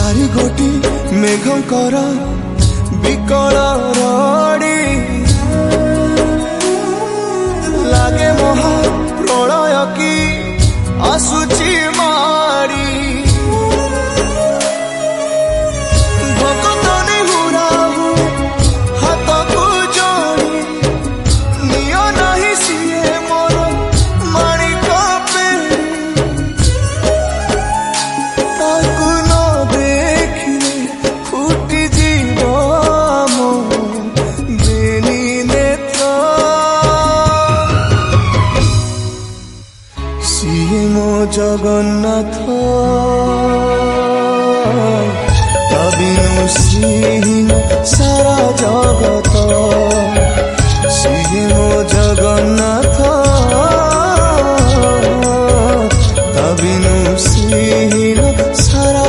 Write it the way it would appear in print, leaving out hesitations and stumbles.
चारि गोटी मेघंकर विकल रड़ी लागे महा प्रलय की आसुची मारी भक्तनी हुराहु हाथ को जोड़ी नियो नहीं सिए मोर माणिक पेड़ी ताकू न देखिले फुटी जीव मो बेनी नेत्र सिए मो जगन्नाथ